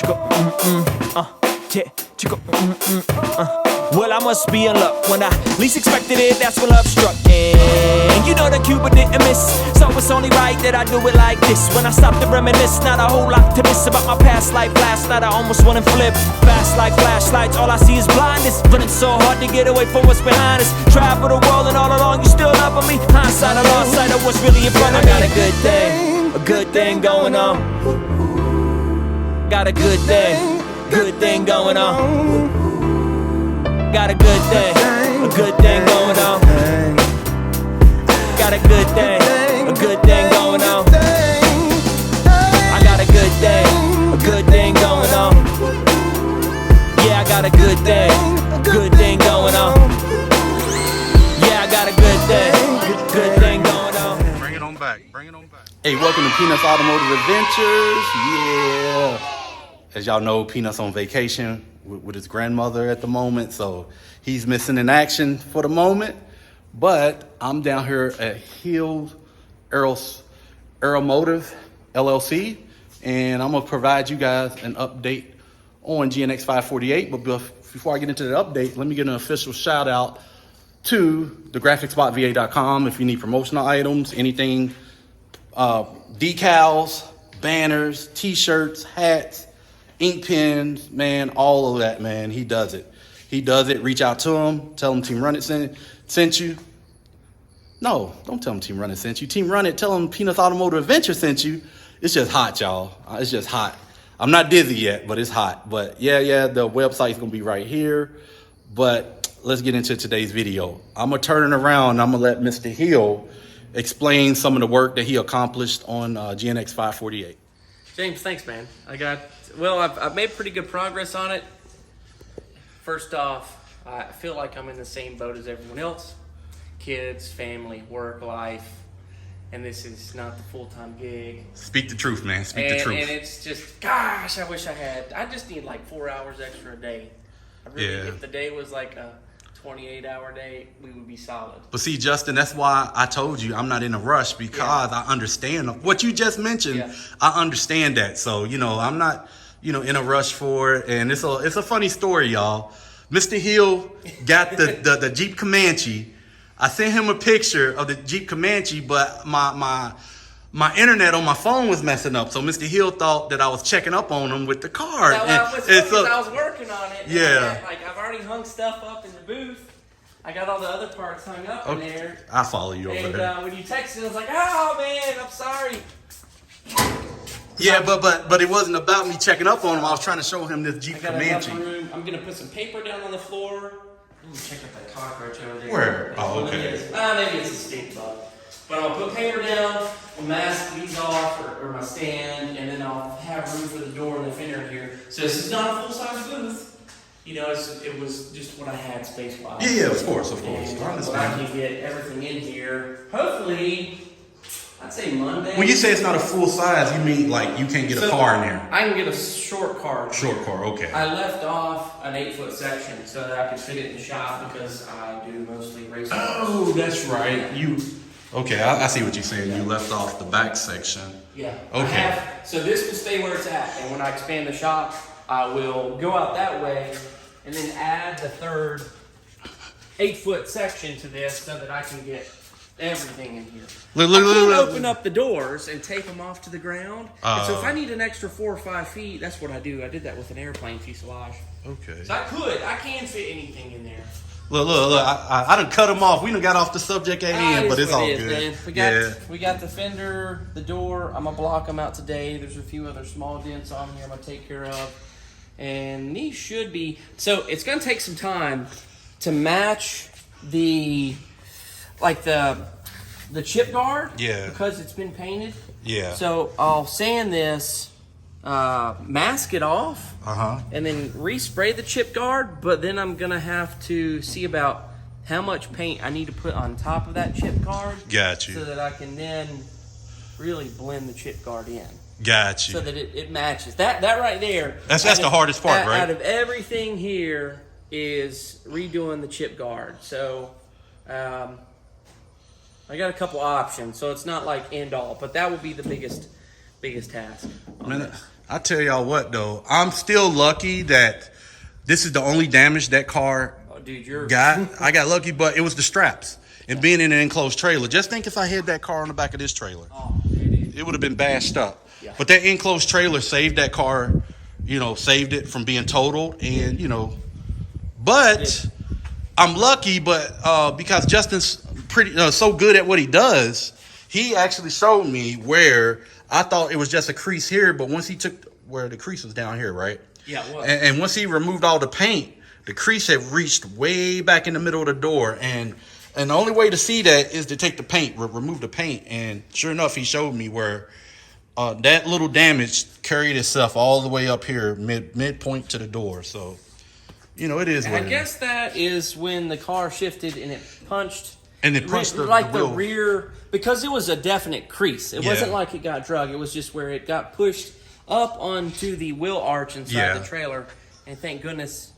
Well, I must be in luck. When I least expected it, that's when love struck. And you know that Cuba didn't miss, so it's only right that I do it like this. When I stop to reminisce, not a whole lot to miss about my past life. Last night I almost went and flipped. Fast like flashlights, all I see is blindness. Running so hard to get away from what's behind us. Travel the world and all along you still loving me. Hindsight, I lost sight of what's really in front of me. I got a good thing going on. Got a good thing going on. Got a good thing going on. Got a good thing going on. I got a good thing going on. Yeah, I got a good thing going on. Yeah, I got a good thing going on. Bring it on back. Hey, welcome to Peanuts Automotive Adventures. Yeah. As y'all know, Peanuts on vacation with his grandmother at the moment, so he's missing in action for the moment. But I'm down here at Hill Aeromotive LLC, and I'm gonna provide you guys an update on GNX 548. But before I get into the update, let me get an official shout out to thegraphicspotva.com. If you need promotional items, anything, decals, banners, t-shirts, hats, ink pens, man, all of that, man. He does it. Reach out to him. Tell him Team Run It sent you. No, don't tell him Team Run It sent you. Team Run It, tell him Peanuts Automotive Adventures sent you. It's just hot, y'all. It's just hot. I'm not dizzy yet, but it's hot. But yeah, the website's going to be right here. But let's get into today's video. I'm going to turn it around and I'm going to let Mr. Hill explain some of the work that he accomplished on GNX 548. James, thanks, man. I've made pretty good progress on it. First off, I feel like I'm in the same boat as everyone else. Kids, family, work, life, and this is not the full-time gig. Speak the truth, man. Speak the truth. And it's just, gosh, I wish I just need like 4 hours extra a day. If the day was like a 28-hour day, we would be solid. But see, Justin, that's why I told you I'm not in a rush, because I understand what you just mentioned. Yeah. I understand that. So, I'm not, in a rush for it. And it's a funny story, y'all. Mr. Hill got the Jeep Comanche. I sent him a picture of the Jeep Comanche, but my internet on my phone was messing up. So Mr. Hill thought that I was checking up on him with the car. I was working on it. Yeah. I've already hung stuff up in the booth. I got all the other parts hung up in there. I follow you over there. And when you texted, I was like, oh man, I'm sorry. Yeah, but it wasn't about me checking up on him. I was trying to show him this Jeep Comanche. I'm gonna put some paper down on the floor. Let me check out that cockroach over there. Where? Oh, okay. Maybe it's a stink bug. But I'll put paper down, I'll mask these off, or my stand, and then I'll have room for the door and the fender here. So this is not a full-size booth. It was just what I had space-wise. Yeah, of course. And I can get everything in here. Hopefully, I'd say Monday. When you say it's not a full size, you mean like you can't get a car in there? I can get a short car. Short car, okay. I left off an 8-foot section so that I could fit it in the shop because I do mostly racing. Oh, that's right. Okay, I see what you're saying. You left off the back section. Yeah. Okay. So this will stay where it's at, and when I expand the shop, I will go out that way and then add the third 8-foot section to this so that I can get everything in here. I can open up the doors and tape them off to the ground. And so if I need an extra 4 or 5 feet, that's what I do. I did that with an airplane fuselage. Okay. So I can fit anything in there. Look, I done cut them off. We done got off the subject at hand, but it's all good. Man. We got the fender, the door. I'm going to block them out today. There's a few other small dents on here I'm going to take care of. And these should be... So it's going to take some time to match the chip guard. Yeah. Because it's been painted. Yeah. So I'll sand this, mask it off, and then respray the chip guard, but then I'm going to have to see about how much paint I need to put on top of that chip guard. Got you. So that I can then really blend the chip guard in. Got you. So that it matches. That right there. That's the hardest part, right? Out of everything here is redoing the chip guard. So I got a couple options. So it's not like end all, but that will be the biggest task. Man, I tell y'all what though, I'm still lucky that this is the only damage that car got. I got lucky, but it was the straps and being in an enclosed trailer. Just think if I had that car on the back of this trailer, it would have been bashed up. Yeah. But that enclosed trailer saved that car, you know, saved it from being totaled, and you know, but I'm lucky, but because Justin's pretty so good at what he does, he actually showed me where I thought it was just a crease here, but once he took where the crease was down here, right? Yeah, it was. And once he removed all the paint, the crease had reached way back in the middle of the door, and the only way to see that is to take the paint, remove the paint, and sure enough, he showed me where that little damage carried itself all the way up here, midpoint to the door. So, you know, it is. I guess that is when the car shifted and it punched. And it punched the rear, because it was a definite crease. It wasn't like it got drug. It was just where it got pushed up onto the wheel arch inside the trailer. And thank goodness,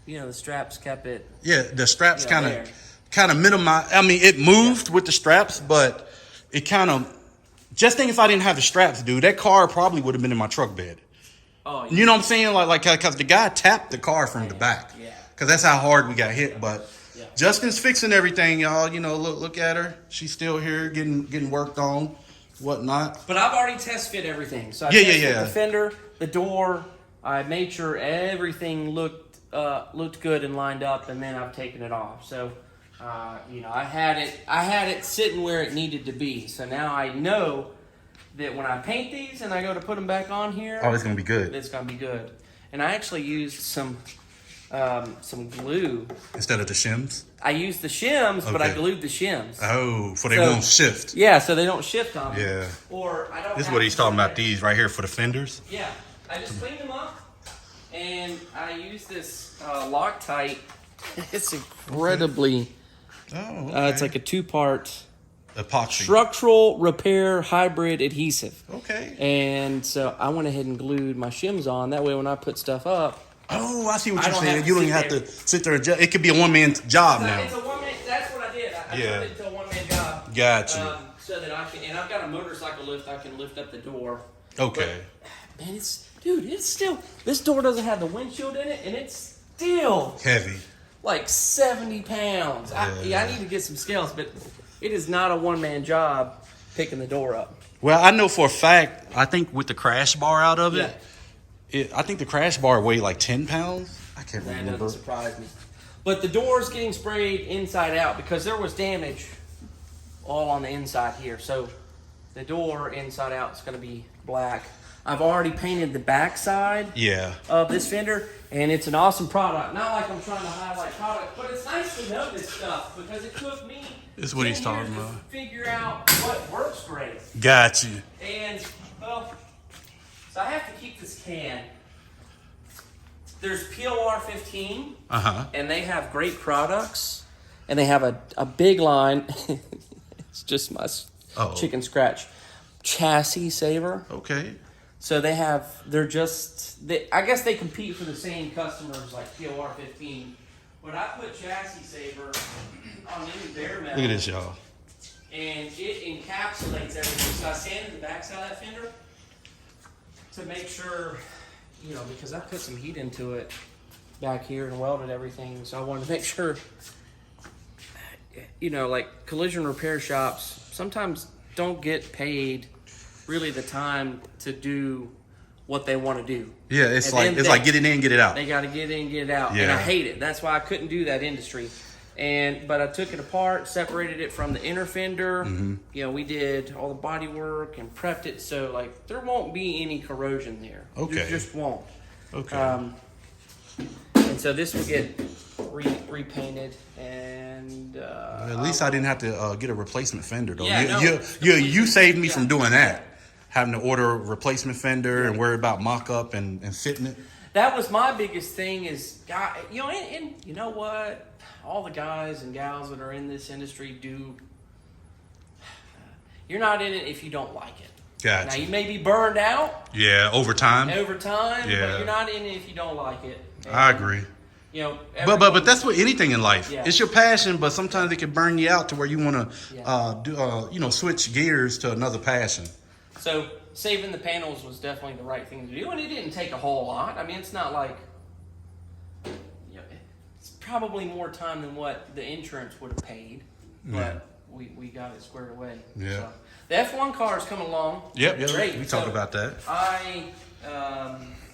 you know, the straps kept it. Yeah, the straps kind of minimized. I mean, it moved with the straps, but it kind of. Just think if I didn't have the straps, dude, that car probably would have been in my truck bed. Oh, yeah. You know what I'm saying? Like, because the guy tapped the car from the back. Yeah. Because that's how hard we got hit, but. Justin's fixing everything, y'all. You know, look at her. She's still here, getting worked on, whatnot. But I've already test fit everything. So I tested the fender, the door. I made sure everything looked good and lined up, and then I've taken it off. So, you know, I had it sitting where it needed to be. So now I know that when I paint these and I go to put them back on here, it's gonna be good. It's gonna be good. And I actually used some glue instead of the shims. I used the shims, but I glued the shims. Oh, so they won't shift. Yeah, so they don't shift on me. Yeah. Or I don't. This is what he's talking about. These right here for the fenders. Yeah, I just cleaned them up, and I used this Loctite. It's incredibly. Oh. Okay. It's like a 2-part. Epoxy. Structural repair hybrid adhesive. Okay. And so I went ahead and glued my shims on. That way, when I put stuff up. Oh, I see what you're saying. You don't even have to sit there and it could be a one-man job now. It's a one-man. That's what I did. I turned it into a one-man job. Gotcha. So that I can, and I've got a motorcycle lift. I can lift up the door. Okay. But, man, it's still. This door doesn't have the windshield in it, and it's still heavy. Like 70 pounds. Yeah. I need to get some scales, but it is not a one-man job picking the door up. Well, I know for a fact. I think with the crash bar out of it. I think the crash bar weighed like 10 pounds. I can't remember. That doesn't surprise me. But the door's getting sprayed inside out because there was damage all on the inside here. So the door inside out is going to be black. I've already painted the back side of this fender, and it's an awesome product. Not like I'm trying to highlight product, but it's nice to know this stuff because it took me this is what he's talking about. To figure out what works great. Got you. And, well... So I have to keep this can. There's POR 15, and they have great products, and they have a big line. It's just my chicken scratch chassis saver. Okay. So I guess they compete for the same customers like POR 15, but I put chassis saver on any bare metal. Look at this, y'all. And it encapsulates everything. So I sanded the backside of that fender to make sure, you know, because I put some heat into it back here and welded everything, so I wanted to make sure, you know, like collision repair shops sometimes don't get paid really the time to do what they want to do. Yeah, it's like get it in, get it out. They got to get in, get it out, and I hate it. That's why I couldn't do that industry. But I took it apart, separated it from the inner fender. Mm-hmm. You know, we did all the body work and prepped it so like there won't be any corrosion there. Okay. There just won't. Okay. And so this will get repainted and. At least I didn't have to get a replacement fender though. Yeah, you saved me from doing that, having to order a replacement fender and worry about mock-up and fitting it. That was my biggest thing is, you know, and you know what? All the guys and gals that are in this industry you're not in it if you don't like it. Gotcha. Now, you may be burned out. Yeah, over time. Yeah. But you're not in it if you don't like it. And, I agree. You know, but that's what anything in life. Yeah. It's your passion, but sometimes it can burn you out to where you want to, switch gears to another passion. So saving the panels was definitely the right thing to do, and it didn't take a whole lot. I mean, it's not like, it's probably more time than what the insurance would have paid, but we got it squared away. Yeah. So, the F1 car is coming along. Yep. Great. We talked about that.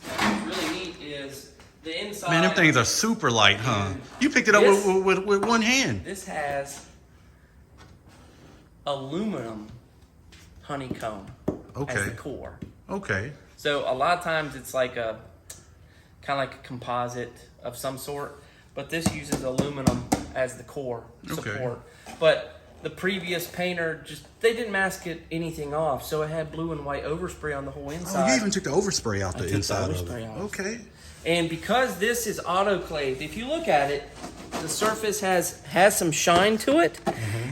What's really neat is the inside. Man, them things are super light, huh? You picked it up with one hand. This has aluminum honeycomb as the core. Okay. So a lot of times it's like a kind of like a composite of some sort, but this uses aluminum as the core support. But the previous painter they didn't mask anything off, so it had blue and white overspray on the whole inside. Oh, you even took the overspray out the inside of it. Off. Okay. And because this is autoclaved, if you look at it, the surface has some shine to it.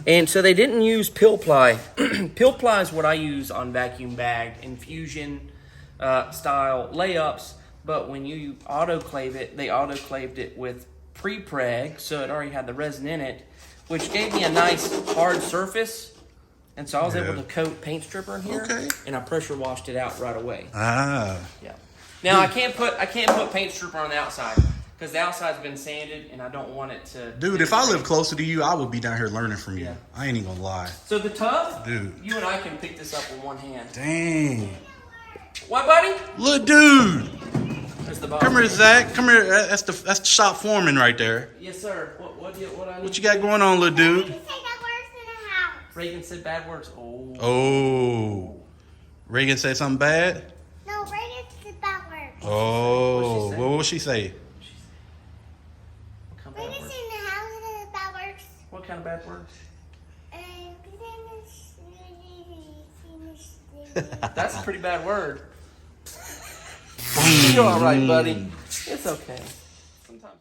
And so they didn't use pill ply. Pill ply is what I use on vacuum bagged infusion style layups. But when you autoclave it, they autoclaved it with pre-preg, so it already had the resin in it, which gave me a nice hard surface. And so I was able to coat paint stripper in here, and I pressure washed it out right away. Yeah. Now I can't put paint stripper on the outside because the outside's been sanded, and I don't want it to. Dude, if I lived closer to you, I would be down here learning from you. I ain't even gonna lie. So the tub, dude, you and I can pick this up with one hand. Dang. What, buddy? Little dude. That's the boss. Come here, Zach. Come here. That's the shop foreman right there. Yes, sir. What you got going on, little dude? Reagan said that works in the house. Reagan said bad words. Oh. Reagan said something bad? No, Reagan said bad words. Oh. What will she say? Reagan said in the house and bad words. What kind of bad words? That's a pretty bad word. You're all right, buddy. It's okay. Sometimes.